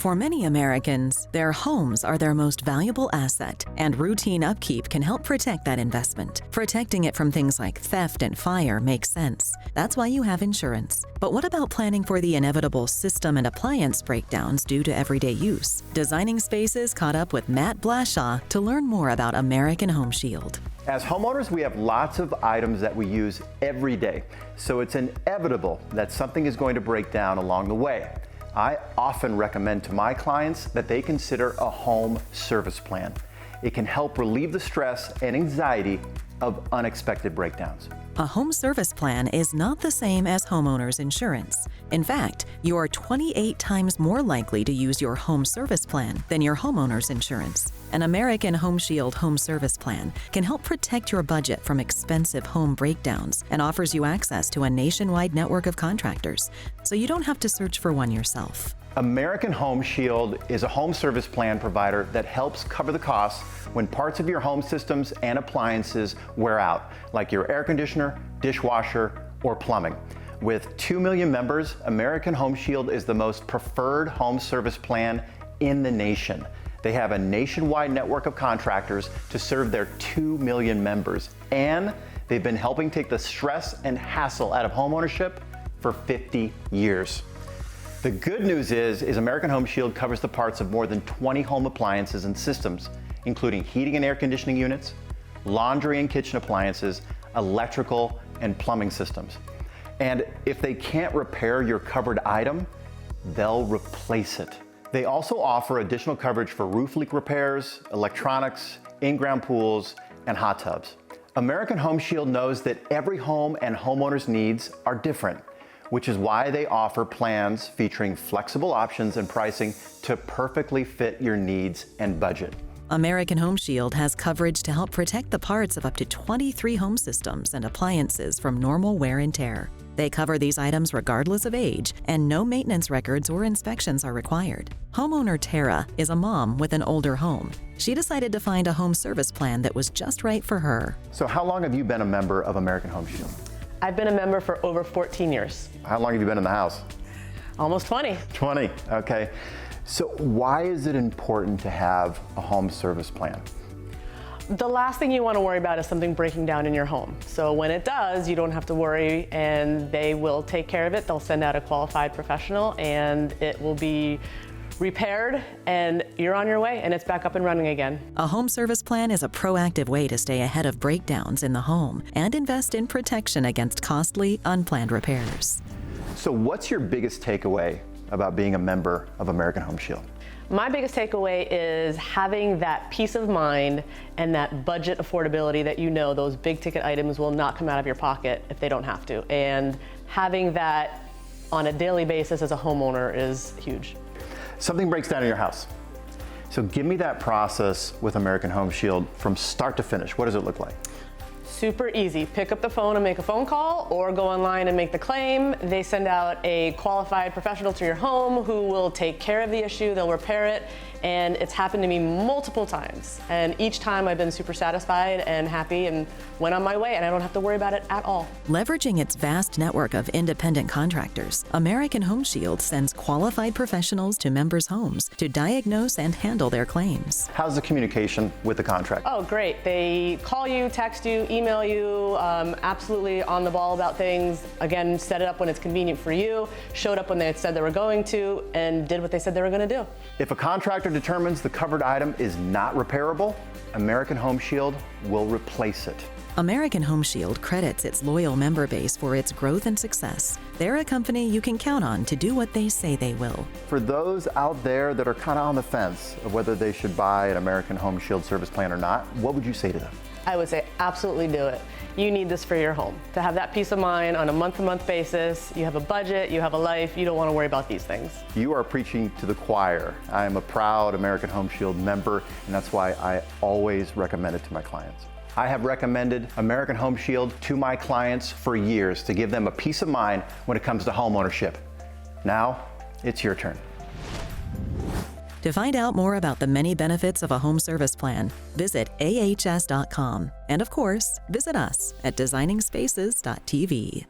For many Americans, their homes are their most valuable asset, and routine upkeep can help protect that investment. Protecting it from things like theft and fire makes sense. That's why you have insurance. But what about planning for the inevitable system and appliance breakdowns due to everyday use? Designing Spaces caught up with Matt Blashaw to learn more about American Home Shield. As homeowners, we have lots of items that we use every day, so it's inevitable that something is going to break down along the way. I often recommend to my clients that they consider a home service plan. It can help relieve the stress and anxiety of unexpected breakdowns. A home service plan is not the same as homeowners insurance. In fact, you are 28 times more likely to use your home service plan than your homeowner's insurance. An American Home Shield home service plan can help protect your budget from expensive home breakdowns and offers you access to a nationwide network of contractors, so you don't have to search for one yourself. American Home Shield is a home service plan provider that helps cover the costs when parts of your home systems and appliances wear out, like your air conditioner, dishwasher, or plumbing. With 2 million members, American Home Shield is the most preferred home service plan in the nation. They have a nationwide network of contractors to serve their 2 million members, and they've been helping take the stress and hassle out of homeownership for 50 years. The good news is American Home Shield covers the parts of more than 20 home appliances and systems, including heating and air conditioning units, laundry and kitchen appliances, electrical and plumbing systems. And if they can't repair your covered item, they'll replace it. They also offer additional coverage for roof leak repairs, electronics, in-ground pools, and hot tubs. American Home Shield knows that every home and homeowner's needs are different, which is why they offer plans featuring flexible options and pricing to perfectly fit your needs and budget. American Home Shield has coverage to help protect the parts of up to 23 home systems and appliances from normal wear and tear. They cover these items regardless of age, and no maintenance records or inspections are required. Homeowner Tara is a mom with an older home. She decided to find a home service plan that was just right for her. So how long have you been a member of American Home Shield? I've been a member for over 14 years. How long have you been in the house? Almost 20. 20, okay. So why is it important to have a home service plan? The last thing you want to worry about is something breaking down in your home. So when it does, you don't have to worry, and they will take care of it. They'll send out a qualified professional, and it will be repaired, and you're on your way, and it's back up and running again. A home service plan is a proactive way to stay ahead of breakdowns in the home and invest in protection against costly, unplanned repairs. So what's your biggest takeaway about being a member of American Home Shield? My biggest takeaway is having that peace of mind and that budget affordability that you know those big ticket items will not come out of your pocket if they don't have to. And having that on a daily basis as a homeowner is huge. Something breaks down in your house. So give me that process with American Home Shield from start to finish. What does it look like? Super easy. Pick up the phone and make a phone call, or go online and make the claim. They send out a qualified professional to your home who will take care of the issue. They'll repair it, and it's happened to me multiple times. And each time I've been super satisfied and happy and went on my way, and I don't have to worry about it at all. Leveraging its vast network of independent contractors, American Home Shield sends qualified professionals to members' homes to diagnose and handle their claims. How's the communication with the contractor? Oh, great. They call you, text you, email you, absolutely on the ball about things. Again, set it up when it's convenient for you, showed up when they had said they were going to, and did what they said they were going to do. If a contractor determines the covered item is not repairable, American Home Shield will replace it. American Home Shield credits its loyal member base for its growth and success. They're a company you can count on to do what they say they will. For those out there that are kind of on the fence of whether they should buy an American Home Shield service plan or not, what would you say to them? I would say absolutely do it. You need this for your home. To have that peace of mind on a month-to-month basis, you have a budget, you have a life, you don't want to worry about these things. You are preaching to the choir. I am a proud American Home Shield member, and that's why I always recommend it to my clients. I have recommended American Home Shield to my clients for years to give them a peace of mind when it comes to home ownership. Now, it's your turn. To find out more about the many benefits of a home service plan, visit ahs.com. And of course, visit us at designingspaces.tv.